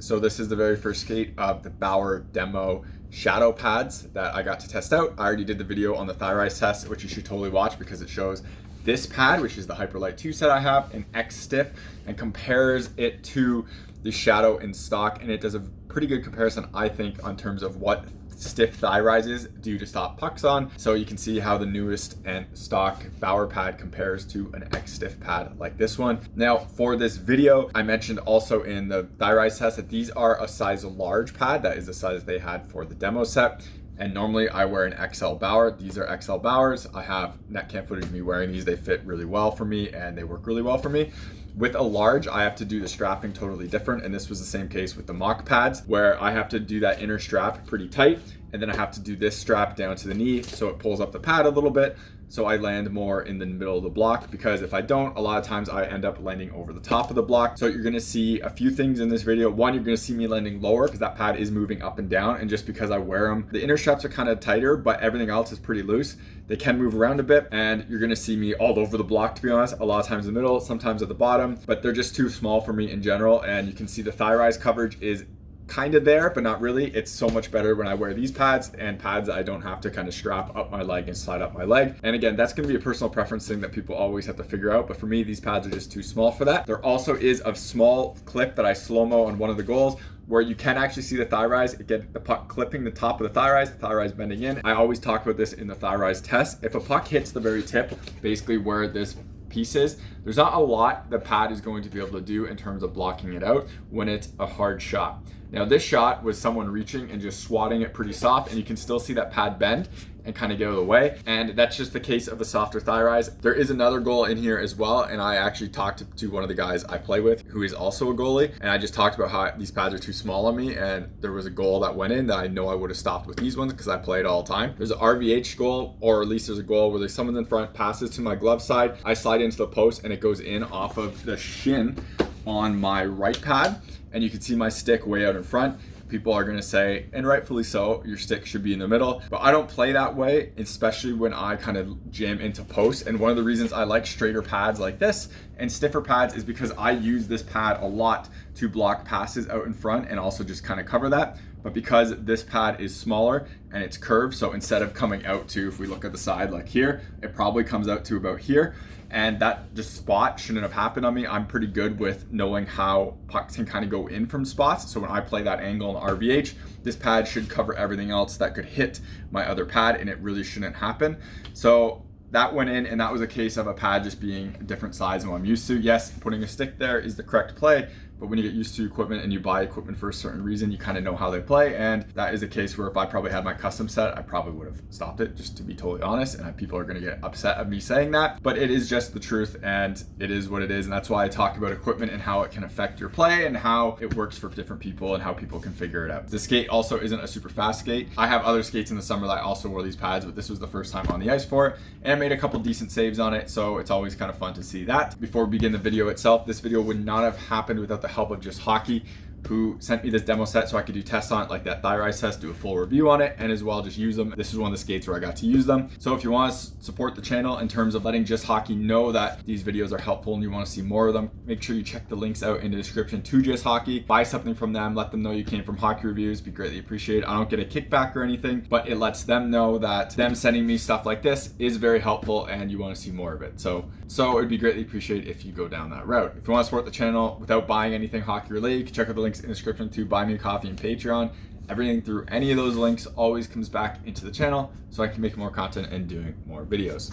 So this is the very first skate of the Bauer demo shadow pads that I got to test out. I already did the video on the thigh rise test, which you should totally watch because it shows this pad, which is the Hyperlight 2 set I have, in X stiff, and compares it to the shadow in stock. And it does a pretty good comparison, I think, on terms of what stiff thigh rises do to stop pucks on. So you can see how the newest and stock Bauer pad compares to an X stiff pad like this one. Now for this video, I mentioned also in the thigh rise test that these are a size large pad. That is the size they had for the demo set. And normally I wear an XL Bauer. These are XL Bauers. I have Netcam footage of me wearing these. They fit really well for me and they work really well for me. With a large, I have to do the strapping totally different. And this was the same case with the mock pads, where I have to do that inner strap pretty tight. And then I have to do this strap down to the knee so it pulls up the pad a little bit. So I land more in the middle of the block, because if I don't, a lot of times I end up landing over the top of the block. So you're gonna see a few things in this video. One, you're gonna see me landing lower because that pad is moving up and down. And just because I wear them, the inner straps are kind of tighter, but everything else is pretty loose. They can move around a bit, and you're gonna see me all over the block, to be honest. A lot of times in the middle, sometimes at the bottom, but they're just too small for me in general. And you can see the thigh rise coverage is kind of there, but not really. It's so much better when I wear these pads and pads that I don't have to kind of strap up my leg and slide up my leg. And again, that's going to be a personal preference thing that people always have to figure out. But for me, these pads are just too small for that. There also is a small clip that I slow-mo on one of the goals where you can actually see the thigh rise, get the puck clipping the top of the thigh rise bending in. I always talk about this in the thigh rise test. If a puck hits the very tip, basically where this piece is, there's not a lot the pad is going to be able to do in terms of blocking it out when it's a hard shot. Now this shot was someone reaching and just swatting it pretty soft, and you can still see that pad bend and kind of get out of the way. And that's just the case of a softer thigh rise. There is another goal in here as well. And I actually talked to one of the guys I play with who is also a goalie. And I just talked about how these pads are too small on me. And there was a goal that went in that I know I would have stopped with these ones because I play it all the time. There's an RVH goal, or at least there's a goal where there's someone in front, passes to my glove side. I slide into the post and it goes in off of the shin on my right pad. And you can see my stick way out in front. People are gonna say, and rightfully so, your stick should be in the middle, but I don't play that way, especially when I kind of jam into posts. And one of the reasons I like straighter pads like this and stiffer pads is because I use this pad a lot to block passes out in front and also just kind of cover that. But because this pad is smaller and it's curved, so instead of coming out to, if we look at the side like here, it probably comes out to about here. And that just spot shouldn't have happened on me. I'm pretty good with knowing how pucks can kind of go in from spots. So when I play that angle in RVH, this pad should cover everything else that could hit my other pad, and it really shouldn't happen. So that went in, and that was a case of a pad just being a different size than what I'm used to. Yes, putting a stick there is the correct play, but when you get used to equipment and you buy equipment for a certain reason, you kind of know how they play. And that is a case where if I probably had my custom set, I probably would have stopped it, just to be totally honest. And people are going to get upset at me saying that, but it is just the truth, and it is what it is. And that's why I talk about equipment and how it can affect your play and how it works for different people and how people can figure it out. The skate also isn't a super fast skate. I have other skates in the summer that I also wore these pads, but this was the first time on the ice for it, and I made a couple decent saves on it. So it's always kind of fun to see that. Before we begin the video itself, this video would not have happened without the help of Just Hockey, who sent me this demo set so I could do tests on it, like that thigh rise test, do a full review on it, and as well just use them. This is one of the skates where I got to use them. So if you want to support the channel in terms of letting Just Hockey know that these videos are helpful and you want to see more of them, make sure you check the links out in the description to Just Hockey. Buy something from them, let them know you came from Hockey Reviews, be greatly appreciated. I don't get a kickback or anything, but it lets them know that them sending me stuff like this is very helpful and you want to see more of it. So it'd be greatly appreciated if you go down that route. If you want to support the channel without buying anything hockey related, you can check out the links in the description to Buy Me a Coffee and Patreon. Everything through any of those links always comes back into the channel so I can make more content and doing more videos.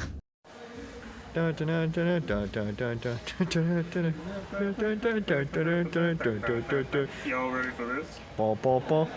Y'all ready for this? Ball, ball, ball.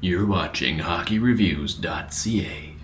You're watching HockeyReviews.ca.